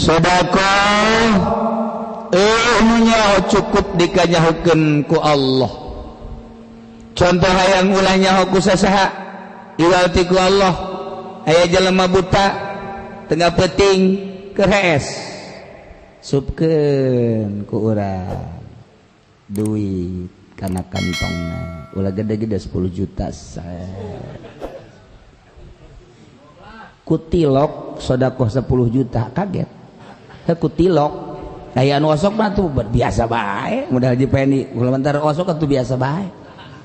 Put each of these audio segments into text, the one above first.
sedekah nya cukup dikanyahukeun ku Allah. Contoh hayang ulah nyaho ku sasaha iwalti ku Allah. Aya jelema buta tengah peuting keur hees supkeun ku urang duit kana kantongna ulah gede-gede 10 juta kutilok sedekah 10 juta kaget kutilok aya anu osok mah tuh biasa bae modal Haji Pendi kulantar osok atuh biasa bae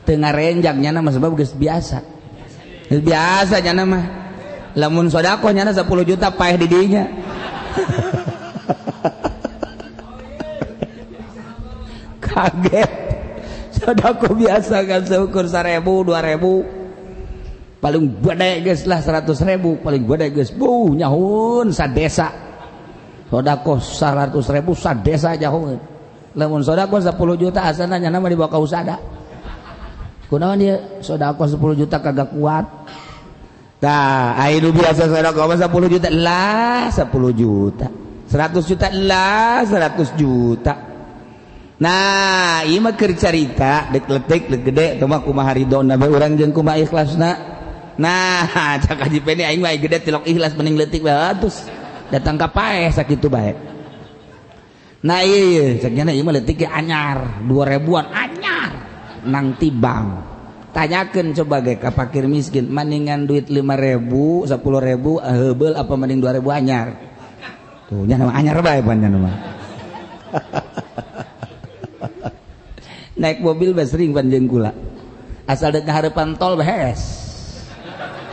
teu ngarenjang nya mah sebab geus biasa nya mah lamun sedekah nya 10 juta paeh di dinya kaget sedekah biasa kan seukur 1.000 2.000 paling gede geus lah 100.000 paling gede geus nyahun sadesa sedekah 100.000 sadesa jauh lamun sedekah 10 juta asalna nya mah dibawa ka usada kunaon dia sedekah 10 juta kagak kuat tah aya nu biasa sedekah 10 juta lah 10 juta 100 juta lah 100 juta. Nah ieu mah keur carita dek letik dek gede teu mah kumaha ridona bae urang jeung kumaha ikhlasna. Nah cak Haji Pendi aing mah gede tilok ikhlas mending leutik bae atus datang ka paeh sakitu bae. Nah ieu sakjana ieu mah leutik ge anyar 2000-an anyar nang tibang. Tanyakeun coba ge ka fakir miskin mendingan duit 5.000 10.000 heubeul apa mending 2.000 anyar. Tuh nya anyar bae panjang mah. Naik mobil bae sering panjeung kula. Asal dek ngahareupan tol behes.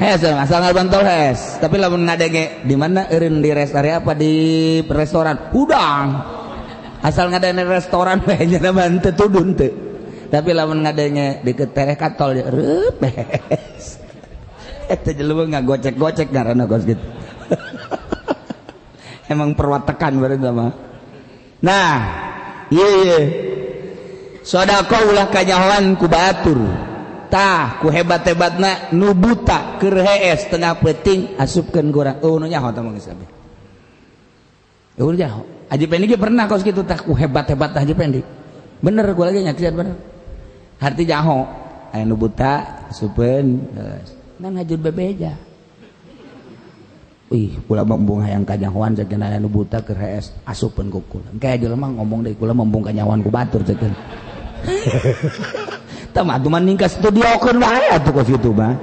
Asal ngahareupan tol hes. Tapi lamun ngadenge di mana eureun di rest area apa di restoran udang. Asal ngadenge restoran bae nya mah teu tudun teu. Tapi lamun ngadenge di tereh ka tol reup behes. Eta jelema ngagocek-gocek ngaranna kos kitu. Emang perwatekan bareng mah. Nah, ieu sedekah ulah kanyahoan ku batur tah ku hebat-hebatna nu buta keur hees tengah peuting asupkeun ku urang nu nyaho tah mah geus kabeh nyaho Haji Pendi ge pernah kos kitu tah ku hebat-hebat Haji Pendi bener ku lagi nyaksian bener harti nyaho aya nu buta asupkeun nan hajud bebeja kula mambung hayang kanyahoan sakeun aya nu buta keur hees asupkeun ku kula engke jelema ngomong deui kula mambung kanyahoan ku batur sakeun tamah tuh maning ka studiokeun wae atuh kos kitu mah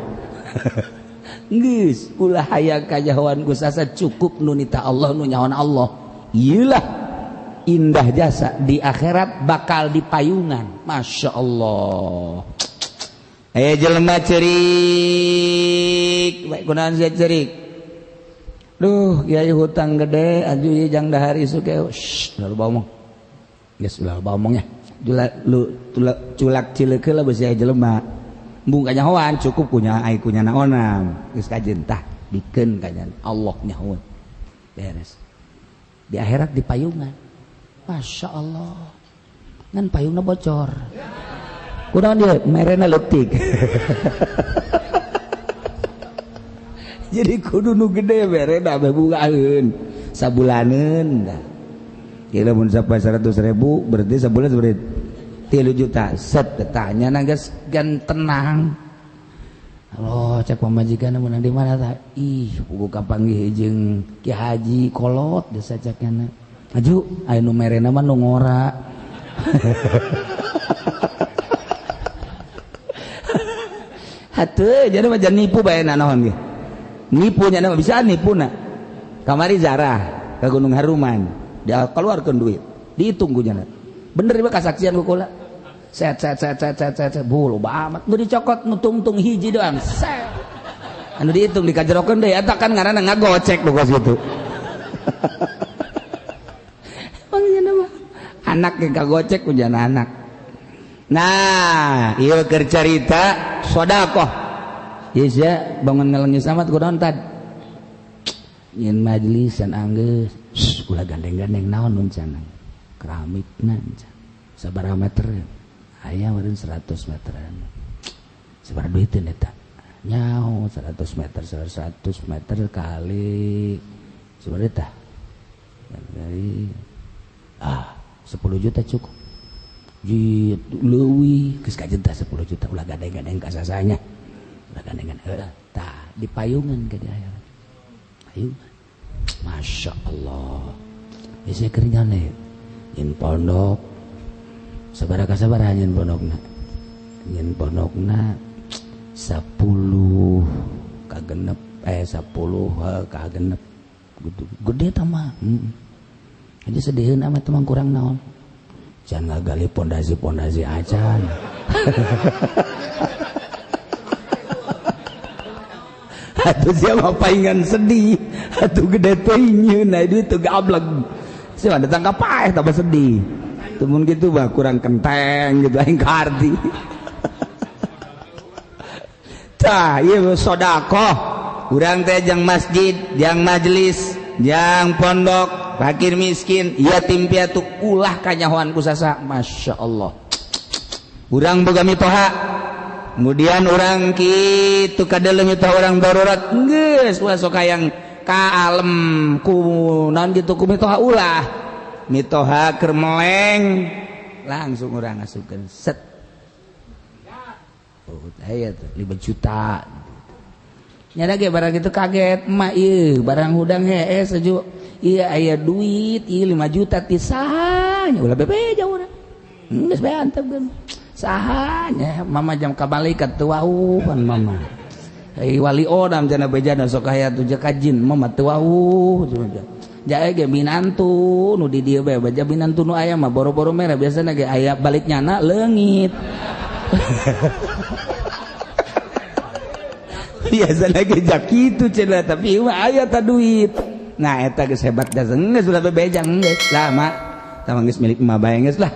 geus ulah hayang kanyahoan ku sasa cukup nu nita Allah nu nyahoan Allah ieulah indah jasa di akhirat bakal dipayungan Masya Allah. Jelema ceurik bae kunaon sia ceurik duh kiai hutang gede aju ieu jang dahar isu ke ulah loba omong geus ulah loba omong ya culak cileukeun lah beusi aya jelema embung kanyahoan cukup kunya ai kunya naonan geus kajeun tah dikeun kanyan Allah nyahoan beres di akhirat di payungan Masya Allah ngan payungna bocor kunaon dia merena leutik jadi kudu nu gede merena bebugaeun sabulaneun dah kira mun sampai 100.000 berarti sebulan berarti 3 juta set tanya nagas gan tenang halo cek pamajikan mun di mana tah buku kapanggih jeung Ki Haji kolot desa cekna aju aya nu merena mah nu ngora hatuh jadi mah nipu bae naon ge nipu nya bisa nipuna kamari Zarah ka Gunung Haruman dia keluarkan duit dihitung gue nyana bener iba kasaksian gue kula set bulu amat nu dicokot nu tungtung hiji doang set anu dihitung dikajerokeun deui eta kan ngaranna ngagocek nu kos kitu anak ge kagocek ku jana anak. Nah ieu keur carita sedekah ieu sia bangun ngalengis amat kunaon tad nyin majlisan anggeus ulah gandeng-gandeng naon nun cenah keramikna sabaraha meter aya meureun 100 meteran sabaraha duiteun eta nyaho 100 meter kali sabaraha tah dari 10 juta cukup jit leuwih geus kajenta 10 juta ulah gadeng-gadeng ka sasanya ulah gadeng-gadeng tah di payungan ke dia payungan Masya Allah bisa kerja nih nyin pondok sabaraha sabaraha nyin pondokna 10 kagenep 10 kagenep gitu gede tamah aja sediheun amat teman kurang naon jangan ngagali pondasi acan atuh siapa paingan sedih atuh gede teh nyeun duit teu gablek siapa datang ka paeh tambah sedih temun gitu bah kurang kenteng gitu aing karti tah ieu sedekah urang teh jang masjid jang majelis jang pondok fakir miskin yatim piatu ulah kanyahoan ku sasa Masya Allah urang boga mitoha kemudian urang kitu kadeleng mitoha urang darurat geus ulah sok hayang kaalem ku naon kitu ku mitoha ulah mitoha keur meleng langsung urang ngasukeun set aya teh 5 juta nyada ge barang itu kaget emak ieu barang hudang hee seju ieu aya duit ieu 5 juta ti saha nya ulah bebeja urang geus bae antep geus saha nya mama jam kabalikat teu wauh pan mama wali odam cenah bejana sok aya tu jakajin mama teu wauh jae ge binantu nu di dieu bae baja binantu nu aya mah boro-boro merah biasana ge aya baliknyana leungit biasana ge jak kitu cenah tapi mah aya ta duit nah eta geus hebat da geus ulah bebejang geus lah mak tah geus milik emak bae geus lah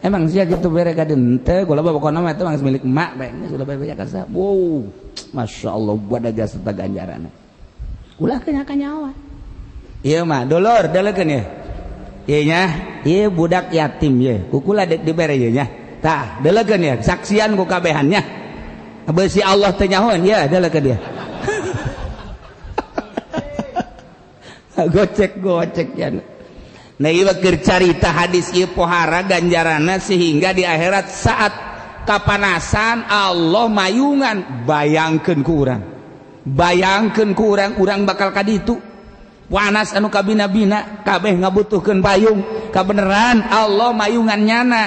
emang sia kitu bere ka deun teu kula pokona mah eta geus milik emak bae geus ulah bebejang ka sa wow masyaallah badaga serta ganjaranna ulah kanya-kanyawan ieu mah dulur dalekeun ye ieu nya ieu budak yatim ye kukula dibere ieu nya tah dalekeun ye saksian ku kabehannya beusi Allah teu nyahoan ya adalah ke dia gocek ya nah ieu keur carita hadis ieu pohara ganjaranna sehingga di akhirat saat kapanasan Allah mayungan bayangkeun ku urang urang bakal kaditu panas anu kabina-bina kabeh ngabutuhkeun payung kabeneran Allah mayungan nyana.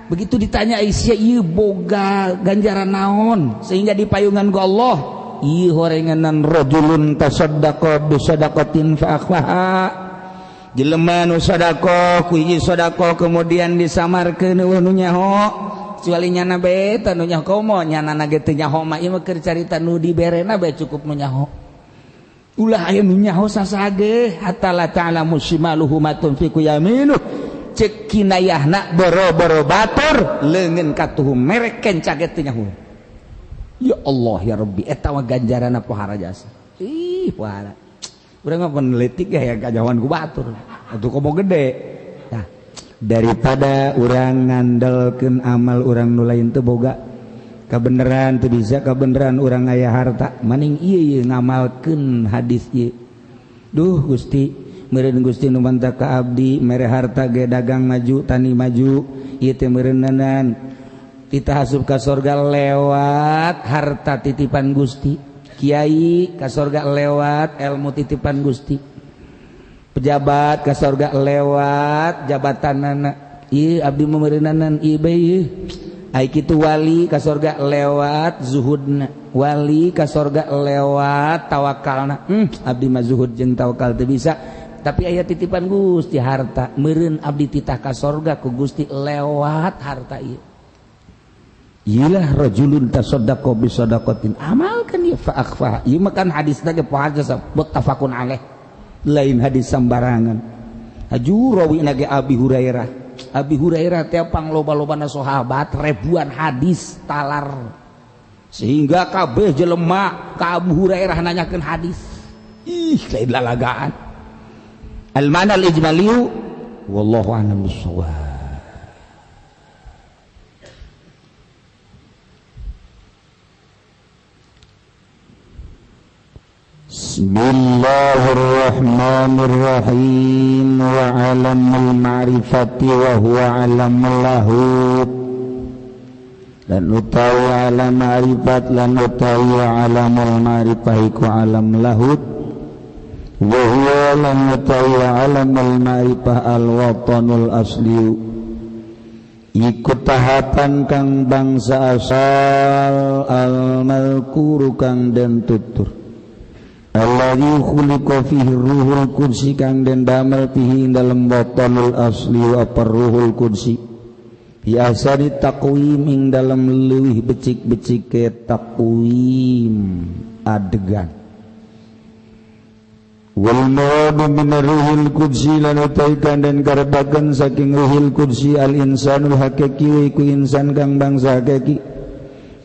Begitu ditanya Aisyah ieu boga ganjaran naon sehingga di payungan ku Allah ieu horenganan rajulun tasaddaqa bi sadaqatin fa akhfaha jelema nu sedekah ku hiji sedekah kemudian disamarkeun nu nyaho kecuali nyana bae tah nu nyaho komo nyanana ge teu nyaho mah ieu mah keur carita nu diberena bae cukup nu nyaho ulah aya nu nyaho sasage hatta la ta'lamu shimaluhu ma tunfiqu yaminuh cek kinayahna boro-boro batur leungeun katuhum merek kenca ge teu nyaho ya Allah ya Rabbi eta mah ganjaranna pohara jasa ih pohara urang mah peneliti ge aya kajawan ku batur atuh komo gede nah daripada urang ngandelkeun amal urang nu lain teu boga kabeneran teu bisa kabeneran urang aya harta maning ieu ngamalkeun hadis ieu duh Gusti meureun Gusti nu mantap ka abdi mere harta ge dagang maju tani maju ieu teh meureunanan kita haseup ka sorga lewat harta titipan Gusti kiai ka sorga lewat ilmu titipan Gusti pejabat ka sorga lewat jabatanana ieu abdi meureunanan ieu bae ai kitu wali ka sorga lewat zuhudna wali ka sorga lewat tawakalna abdi mah zuhud jeung tawakal teu bisa tapi aya titipan Gusti harta meureun abdi titah ka sorga ku Gusti lewat harta ieu iyalah rajulun tasaddaqa bi sadaqatin amalkeun ieu fa akhfa ieu mah kan hadisna ge pohaja muttafaqun alaih lain hadis sambarangan ajurawi ge Abi Hurairah teh pangloba-lobana sahabat ribuan hadis talar sehingga kabeh jelema ka Abu Hurairah nanyakeun hadis ih lain lalagaan al-ma'na al-ijmaliyu wallahu a'lam bissawab. Bismillahirrahmanirrahim. Wa alamul ma'rifati wa huwa alamul lahut. Dan utawi alam ma'rifat lan utawi alamul ma'rifah iku alam lahut. Wa huwa lan utawi alamul ma'rifah al-watanul asli. Iku tahapan kang bangsa asal al-malkuru kang den tutur. Alladzi khuliqa fihi ruhul qudsi kang den damel fihi dalam watanul asli apa ruhul qudsi. Biasa di takwim ing dalam leuwih becik-becik ke takwim adegan. Wal muradu min ruhil qudsi lan utaikan dan karebaken saking ruhil qudsi al insanul hakiki wa iku insan kang bangsa hakiki.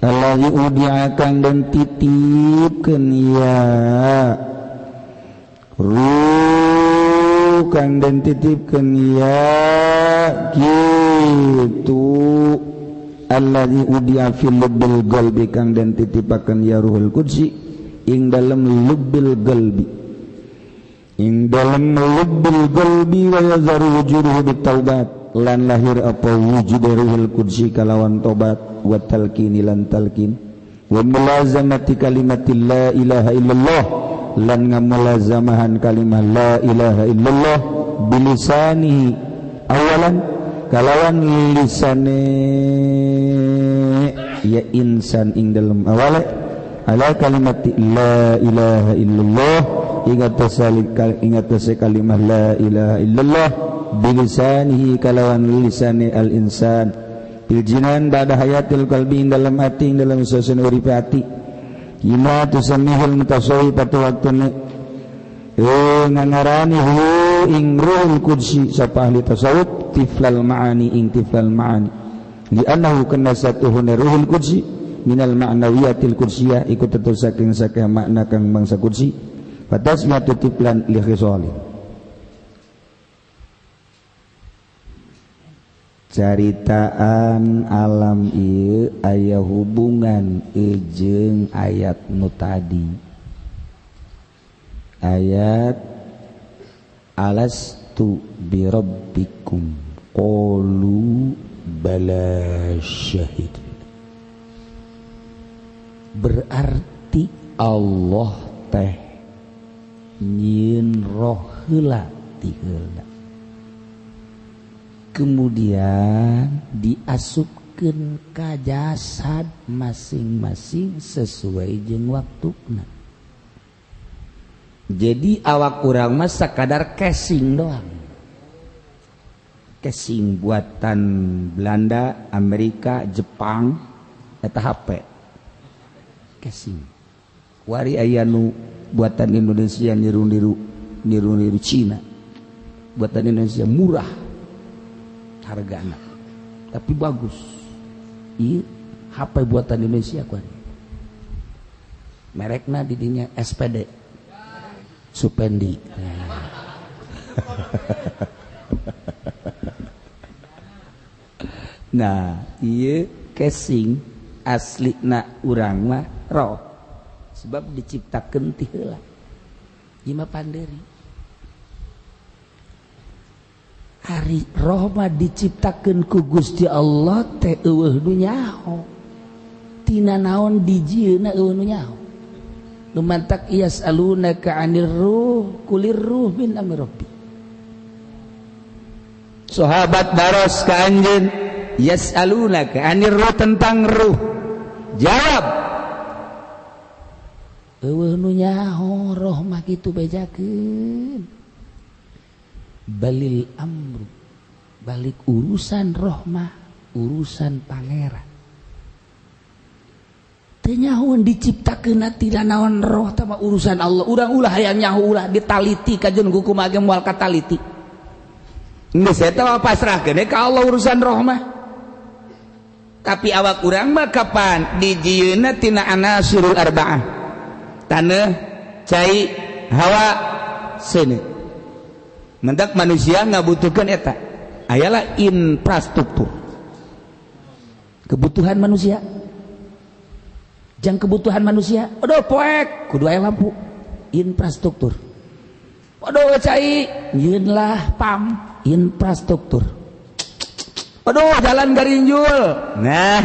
Alladzi udi'a kang den titipkeun ya ruh kang den titipkeun ya gitu. Alladzi udi'a fil lubbil qalbi kang den titipaken ya ruhul qudsi ing dalem lubbil qalbi ing dalem lubbil qalbi wa yazharu wujuduhu bitaubat lan lahir apa wujud ruhul qudsi kalawan tobat wa talqini lan talqin wa mulazamati kalimatil la ilaha illallah lan ngamulazamahan kalimah la ilaha illallah bilisanihi awalan kalawan lisane ya insan ing dalam awale ala kalimati la ilaha illallah ingat kalimah la ilaha illallah bilisanihi kalawan lisane al insan bil jinan ba'da hayatil qalbi dalam hati dalam suasana urip hati ima tusamihul mutasawwif pada waktune ngangarani hu ing ruhul qudsi sapa ahli tasawuf tiflal ma'ani ing tiflal ma'ani li annahu kana satuhuna ruhul qudsi minal ma'nawiyatil qudsiyah ikut tetu saking makna kang bangsa qudsi fatasmiyatu tiflan li khisali. Caritaan alam ieu aya hubungan jeung ayat nu tadi. Ayat alastu birabbikum qalu bala syahid. Berarti Allah teh nyieun roh heula ti heula. Kemudian diasupkeun ka jasad masing-masing sesuai jeung waktuna. Jadi awak urang mah sakadar casing doang. Casing buatan Belanda, Amerika, Jepang, eta HP. Casing. Wari aya nu buatan Indonesia niru-niru Cina. Buatan Indonesia murah hargana tapi bagus. Ieu HP buatan Indonesia kuari. Merekna di dinya SPD Supendi. Nah, ieu casing aslina urang mah roh sebab diciptakeun ti heula. Ieu mah panderi. Hari roh mah diciptakeun ku Gusti Allah teh eueuh nu nyaho. Tina naon dijieuna eueuh nu nyaho. Lumantak yas'alunaka 'anir ruh kulir ruh min amri rabbi. Sahabat baros ka anjeun yas'alunaka 'anir ruh tentang ruh. Jawab. Eueuh nu nyaho roh mah kitu bejakeun. Balil amru balik urusan rohmah urusan pangeran teu nyahoan diciptakeun tidak naon roh teh urusan Allah. Urang ulah hayang nyaho ulah ditaliti kajeun kumaha ge moal kataliti geus eta pasrahkeun ka Allah urusan rohmah. Tapi awak urang mah kapan dijieuna tina anasirul arba'ah taneuh cai hawa seuneu. Mendak manusia ngabutuhkeun eta ayalah infrastruktur kebutuhan manusia. Jang kebutuhan manusia aduh poek kudu aya lampu infrastruktur. Waduh cai nyeun lah PAM infrastruktur. Waduh jalan garinjul. Nah,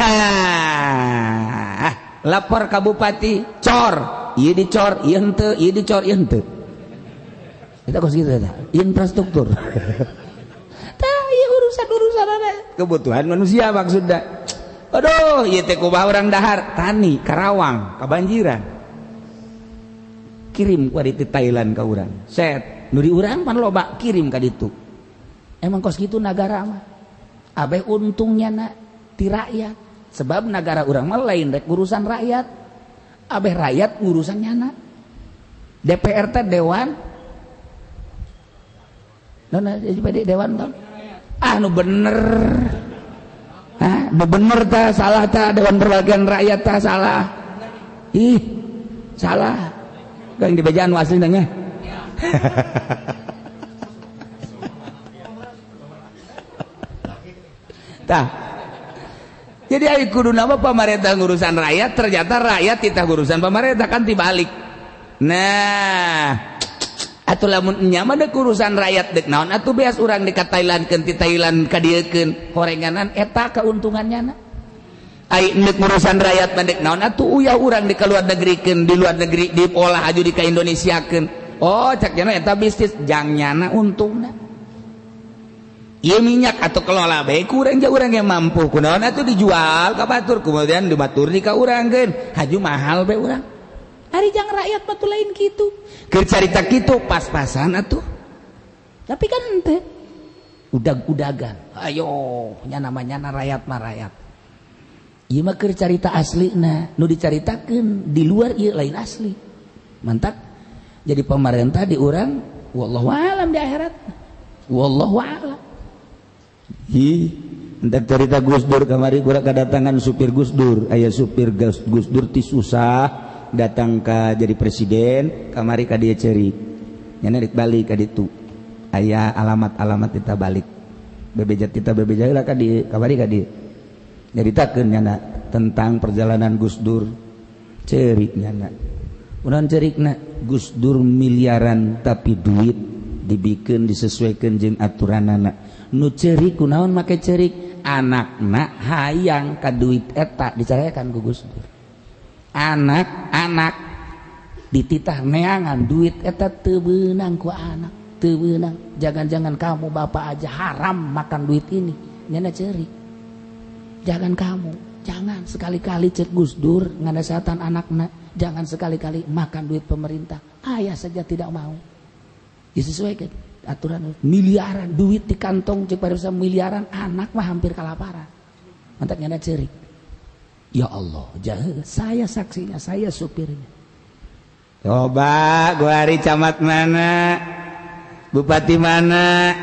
lapor ka bupati cor, ieu dicor, ieu henteu, ieu dicor, ieu henteu. Kita kos gitu eta. Infrastruktur. Tah ieu urusan-urusan kebutuhan manusia maksudna. Aduh, ieu teh kumaha urang dahar tani Karawang kabanjiran. Kirim ku di Thailand ka urang. Set, nu di urang pan loba kirim ka ditu. Emang kos kitu nagara mah. Abeh untungnya na ti rakyat. Sebab negara urang mah lain rek urusan rakyat. Abeh rakyat urusannya na. DPR teh dewan. Nona jadi dewan tah. Ah nu bener. Ah, nu bener tah salah tah dewan perwakilan rakyat tah salah. Ih, salah. Kang dibajaan nu asli nya. Tah. Jadi ari kudu nama pamarentah ngurusan rakyat, ternyata rakyat titah ngurusan pamarentah kan tibalik. Nah, atuh lamun nya mah deuk urusan rakyat deuk naon atuh beas urang di ka Thailandkeun ti Thailand kadiekeun horenganan eta keuntungannya na. Ai neuk urusan rakyat mah deuk naon atuh uyah urang di ka luar negrikeun, di luar negeri diolah aju di ka Indonesiakeun. Oh, cak cenah eta bisnis jangnyana untungna. Ieu minyak atau kelola bae ku urang urang yang mampu kunaon atuh dijual ka batur kemudian dibatur di ka urangkeun haju mahal bae urang ari jang rakyat mah lain kitu keur carita kitu pas-pasan atuh tapi kan teh udag-udagan ayo nya namanya rakyat mah rakyat ieu mah keur carita aslina nu dicaritakeun di luar ieu lain asli mantap jadi pemerintah di urang wallahu alam di akhirat wallahu alam. Hi, entak cerita Gus Dur kamari kurang kedatangan supir Gus Dur, aya supir Gus Dur ti susah datang ka jadi presiden, kamari ka dieu ceurik. Nya nek balik ka ditu. Aya alamat-alamat kita balik. Bebejat kita bebejat heula ka dieu, kamari ka dieu. Nyaritakeun nyana tentang perjalanan Gus Dur. Ceurik nyana. Unaon ceurikna? Gus Dur miliaran tapi duit dibikeun disesuaikeun jeung aturanana. Nu ceurik kunaon make ceurik anakna hayang ka duit eta dicarayakan ku Gus Dur. Anak-anak dititah neangan duit eta teu beunang ku anak, teu beunang. Jangan-jangan kamu bapak aja haram makan duit ini. Nyana ceurik. Jangan kamu, jangan sekali-kali cek Gus Dur ngadasatan anakna, jangan sekali-kali makan duit pemerintah. Ayah saja tidak mau. Disesuaikan aturan miliaran duit di kantong cek pada miliaran anak mah hampir kelaparan mantak nyana ceurik ya Allah jahe saya saksinya saya supirnya coba gua hari camat mana bupati mana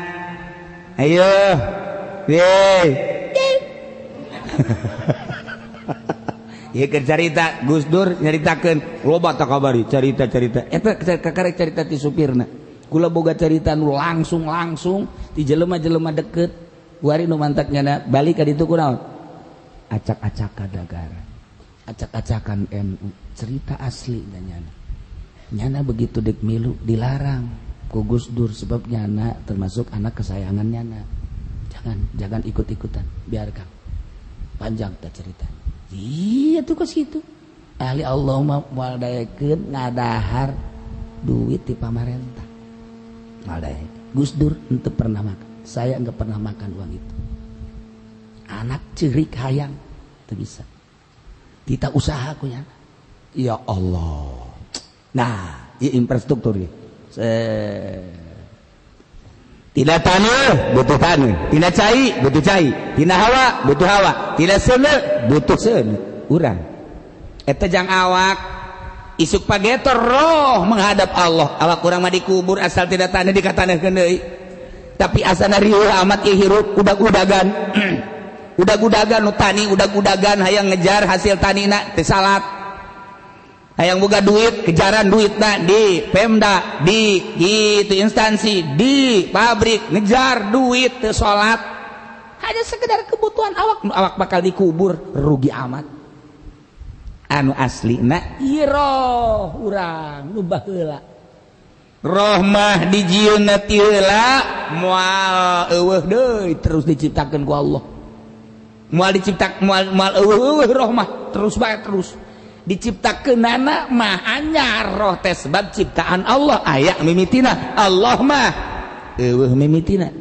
ayo ye ieu keur carita Gus Dur nyaritakeun loba tak kabari carita-carita eta kakarek carita ti supirna kula boga carita nu langsung di jelema-jelema deket guari nu mantak nyana balik ka ditu kunaon acak-acakan negara acak-acakan NU cerita asli nyana begitu dek milu dilarang ku Gus Dur sebab nyana termasuk anak kesayangan nyana jangan ikut-ikutan biarkan panjang ta cerita iya tuh kos gitu ahli Allah mah moal daekeun ngadahar duit di pamarentah Maldai. Gus Dur ente pernah makan. Saya enggak pernah makan uang itu. Anak ceurik hayang teu bisa. Kita usaha ku nya. Ya Allah. Nah, ieu infrastruktur ieu. Tina taneuh butuh taneuh, tina cai butuh cai, tina hawa butuh hawa, tina seuneu butuh seuneu. Urang. Eta jang awak isuk pagetor roh menghadap Allah awak kurang mah dikubur asal tidak tanah dikataneukeun deui tapi asana riuh amat ieu hirup udag-udagan udag-udagan nu tani udag-udagan hayang ngejar hasil tanina teu salat hayang boga duit kejaran duitna di Pemda di itu instansi di pabrik ngejar duit teu salat hanya sekedar kebutuhan awak bakal dikubur rugi amat anu asli na iroh urang nu baheula Rahmah dijieunna ti heula moal eueuh deui terus diciptakeun ku Allah. Moal moal eueuh rahmah terus bae terus. Diciptakeunana mah anyar roh teh sebab ciptaan Allah aya mimitina. Allah mah eueuh mimitina.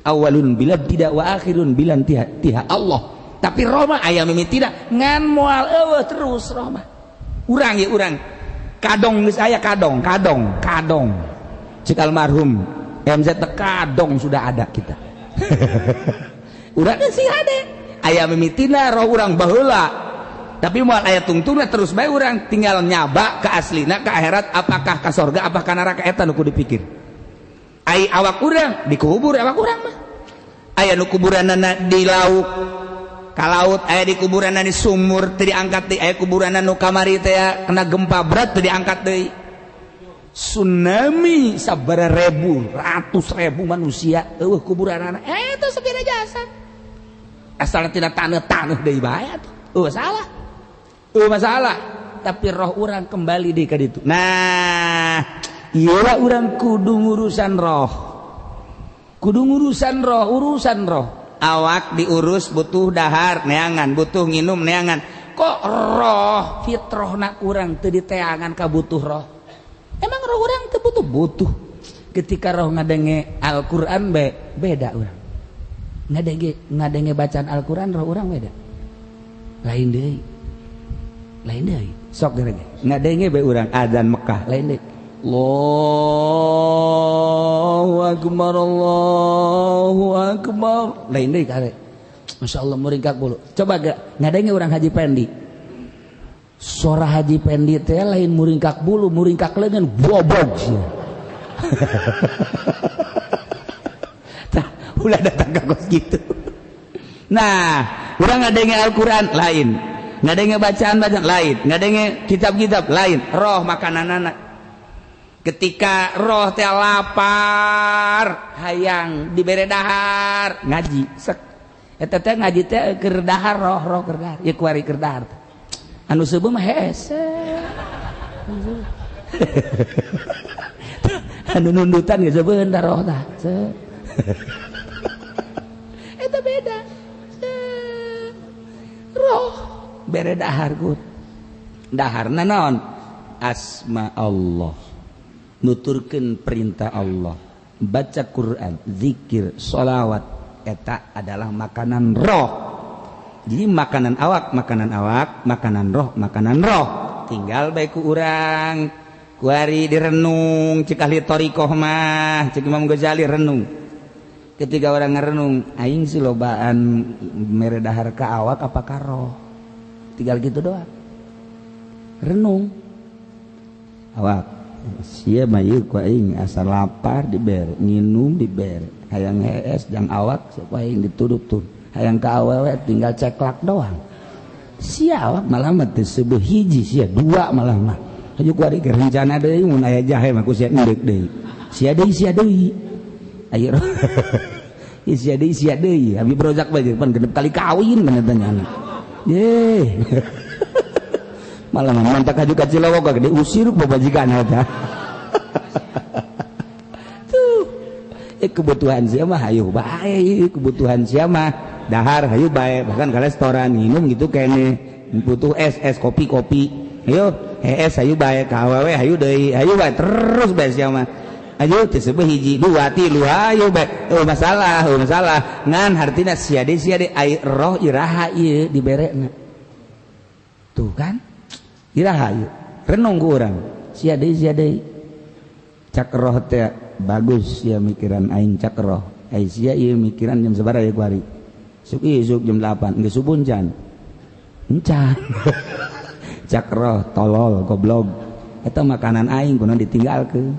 Awalun bilad tidak wa akhirun bilan tiha Allah. Tapi roh mah aya mimitina ngan moal eueuh terus roh mah. Urang ya urang. Kadong geus aya kadong cik almarhum MZ kadong sudah ada kita. Urang sih ada aya mimitina roh urang baheula tapi moal aya tungtungna terus bae urang tinggal nyaba ke aslina ke akhirat apakah ka sorga apakah ka neraka eta nu kudu dipikir. Ai awak urang dikubur awak urang mah aya nu kuburanna di lauk ka laut aya di kuburanna di sumur teu diangkat deui aya kuburanna nu kamari teh kena gempa berat teu diangkat deui. Tsunami sabaraha ribu ratus ribu manusia eueuh kuburanna eta sabira jasad asal tina taneuh deui bae atuh masalah tapi roh urang kembali deui ka ditu. Nah ieu urang kudu ngurusan roh urusan roh. Awak diurus butuh dahar neangan butuh nginum neangan kok roh fitrahna urang teu diteangan ka butuh roh. Emang roh urang teu butuh ketika roh ngadenge Al-Qur'an beda urang ngadenge bacaan Al-Qur'an roh urang beda lain deui sok geureuh ngadenge bae urang adzan Mekah lain deui Allahu akbar lain deui kare. Masyaallah muringkak bulu. Coba ngadenge urang Haji Pendi. Suara Haji Pendi teh lain muringkak bulu, muringkak leungeun bobog sia. Tah, ulah datang ka kos gitu. Nah, urang ngadenge Al-Qur'an lain, ngadenge bacaan lain, ngadenge kitab-kitab lain, roh makananana. Ketika roh teh lapar hayang dibere dahar ngaji sek eta teh ngaji teh keur dahar roh keur dahar ieu kuari keur dahar anu seubeuh mah hese anu nundutan geus seubeuh da roh tah eta beda roh bere dahar gut daharna naon asma Allah nuturkeun perintah Allah baca Quran zikir sholawat eta adalah makanan roh. Jadi makanan awak makanan roh tinggal bae ku urang kuari direnung cik ahli thariqah mah cik Imam Ghazali renung ketika orang ngerenung aing si lobaan mere dahar ka awak apa ka roh tinggal gitu doang renung awak sia mah ieu ku aing asal lapar dibere nginum dibere hayang hees jang awak sok aing ditudup tuh hayang ka awewe tinggal ceklak doang sia awak malah mah teu seubeuh hiji sia dua malah mah haju kuari keur rencana deui mun aya jahe mah ku sia endek deui sia deui ayo sia deui abi brojak bae pan genep kali kawin kana tanyana ye malah mantak haju ka Cilowok gede usir ku bajikan eta tuh kebutuhan sia mah hayu bae kebutuhan sia mah dahar hayu bae bahkan ka restoran minum gitu kene butuh es kopi ayo es hayu bae ka awewe hayu deui hayu bae terus bae sia mah ayo teu seubeuh hiji dua tilu hayu bae masalah ngan hartina sia deui ai roh iraha ieu diberena tuh kan iraha ieu renung ku urang sia deui cak roh teh bagus sia mikiran aing cak roh ai sia ieu mikiran jam sabaraha ya kuari suk isuk jam 8 geus subuh encan cak roh tolol goblok eta makanan aing kunaon ditinggalkeun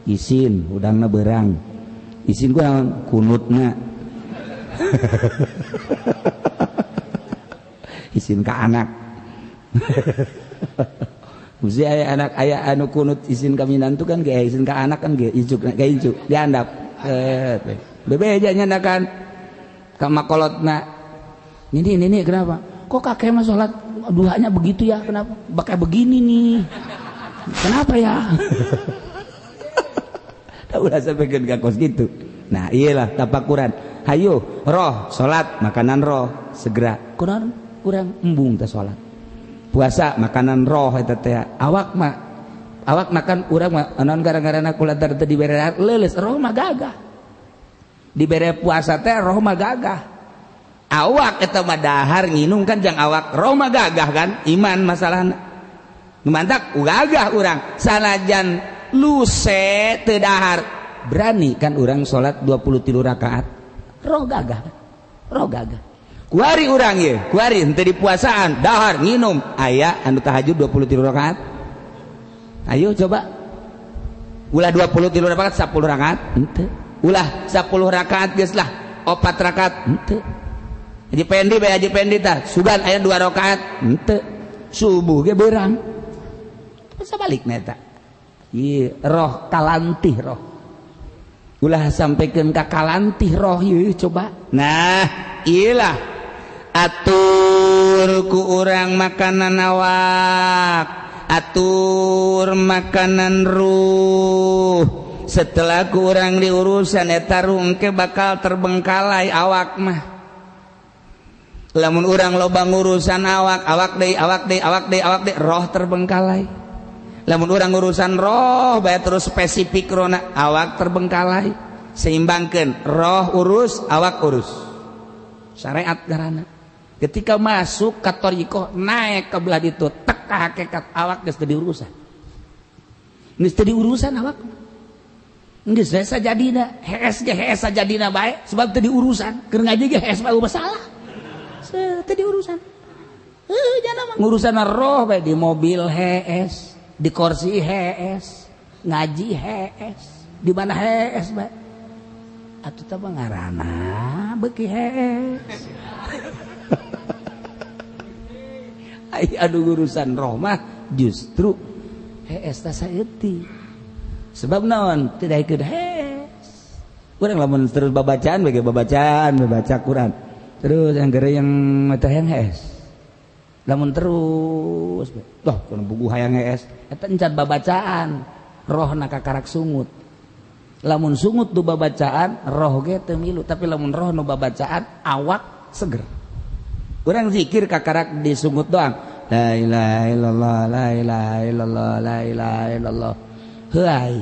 isin udangna beurang isin ku naon kunutna isin ka anak Musi aya anak aya anu kunut izin kaminan tu kan ge izin ka anak kan ge ijuk diandap bebeja nyandakan ka makolotna ini kenapa kok kakek mah sholat duhanya begitu ya kenapa pakai begini nih kenapa ya ulah sampikeun ka kos gitu. Nah iyalah tapakuran. Hayu roh salat makanan roh segera kunaon urang embung teh salat. Puasa makanan roh eta teh. Awak makan urang mah naon gara-garana kulantar teu dibere leuleus roh mah gagah. Dibere puasa teh roh mah gagah. Awak eta mah dahar nginum kan jang awak roh mah gagah kan iman masalahna. Mantak gagah urang sanajan luce teu dahar berani kan urang salat 23 rakaat roh gagah kan? Roh gagah kuari urang ye kuari henteu di puasaan dahar nginum aya anu tahajud 23 rakaat ayo coba ulah 23 rakaat 10 rakaat henteu ulah 10 rakaat geus lah 4 rakaat henteu haji pendi tah sugan aya 2 rakaat henteu subuh ge beurang sabalikna eta ieu roh kalantih roh ulah sampaikan ka kalantih roh ieu coba nah iyalah atur ku urang makanan awak atur makanan ruh setelah ku urang diurusan eta ruh engke bakal terbengkalai awak mah lamun urang loba ngurusan awak deui roh terbengkalai lamun urang urusan roh bae terus spesifik rona awak terbengkalai seimbangkeun roh urus awak urus syariat garana ketika masuk ka thariqah naik ke belah ditu tek ka hakikat awak geus teu diurusan awak geus bae sajadina hees sajadina bae sebab teu diurusan keur ngaji ge hees bae masalah teu diurusan jangan mah ngurusan roh bae di mobil hees di kursi hees ngaji hees di mana hees bae atuh teh ngaranna beuki hees adu urusan roh mah justru hees teh saeutik sebab naon teu daekeun hees urang lamun terus babacaan baca Quran terus yang geure yang teh yang hees lamun terus toh kana buku hayang hees eta encan babacaan rohna kakarak sungut lamun sungut nu babacaan roh ge teu milu tapi lamun roh nu babacaan awak seger urang zikir kakarak disungut doang la ilaha illallah la ilaha illallah la ilaha illallah heuai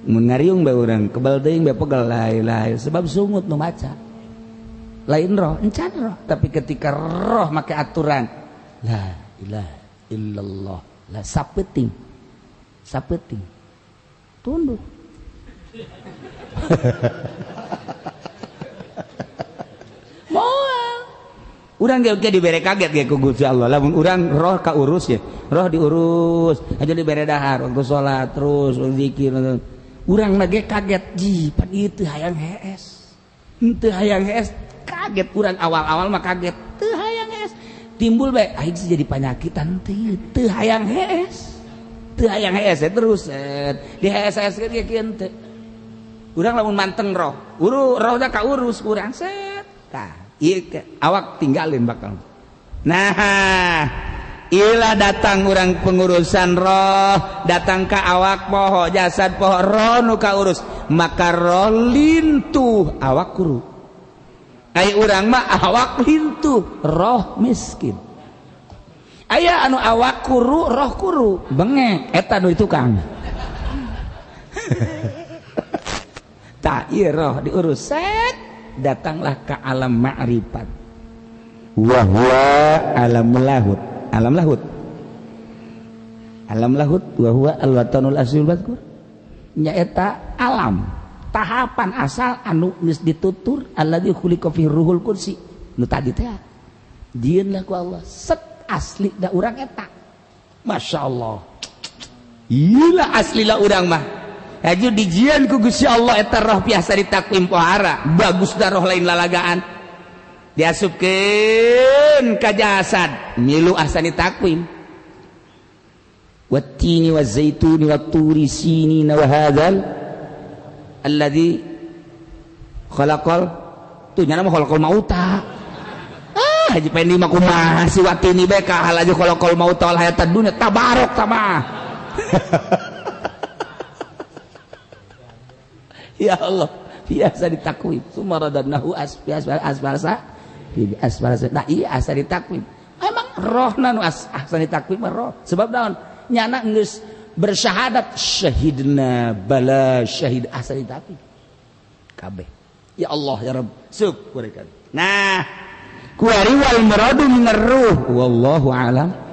mun ngariung bae urang kebal teuing bae pegel la ilaha sebab sungut nu maca lain roh encan roh tapi ketika roh make aturan la ilaha illallah la sapeting tunduk moal urang ge dibere kaget ge ku Gusti Allah lamun urang roh ka urus ya roh diurus aja dibere dahar waktu salat terus zikir urang na ge kaget ji pan ieu teu hayang hees henteu hayang hees kaget urang awal-awal mah kaget teu hayang hees timbul bae aing jadi panyakitan teu hayang hees terus di hees ge kieu teu urang lamun manteng roh rohna ka urus urang set tah ieu awak tinggalin bakal nah ilah datang urang pengurusan roh datang ka awak poho jasad poho roh nu ka urus maka roh lintuh awak kuru ai urang mah awak lintuh roh miskin aya anu awak kuru roh kuru bengek eta nu tukang tak ieu roh diurus set datanglah ke alam ma'rifat wa huwa alam lahut wa huwa al-watanul asyul badkur nyaeta alam tahapan asal anu geus ditutur alladzi khuliqa fi ruhul qudsi nu tadi teh dieun lah ku Allah set asli da urang eta masyaallah ieu asli lah urang mah aju dijieun ku Gusti Allah eta roh biasa ditakwim pohara bagus da roh lain lalagaan diasupkeun ka jasad milu asa ditakwim wattini wazaituni watturi sinina wa hadzal alladzi khalaqal tuh nya mah khalaqal mauta haji pendi mah kumaha si watini bae ka halaju khalaqal mauta wal hayatad dunya tabarok tamah Ya Allah, biasa ditakwim. Sumaradadnahu asbalasa. Nah iya asa ditakwim. Emang rohna nu asa ditakwim roh. Sebab naon? Nyana geus bersyahadat syahidna bala syahid asa ditakwim. Kabeh. Ya Allah ya Rabb. Syukur. Nah, kuari wal muradu minar ruh. Wallahu a'lam.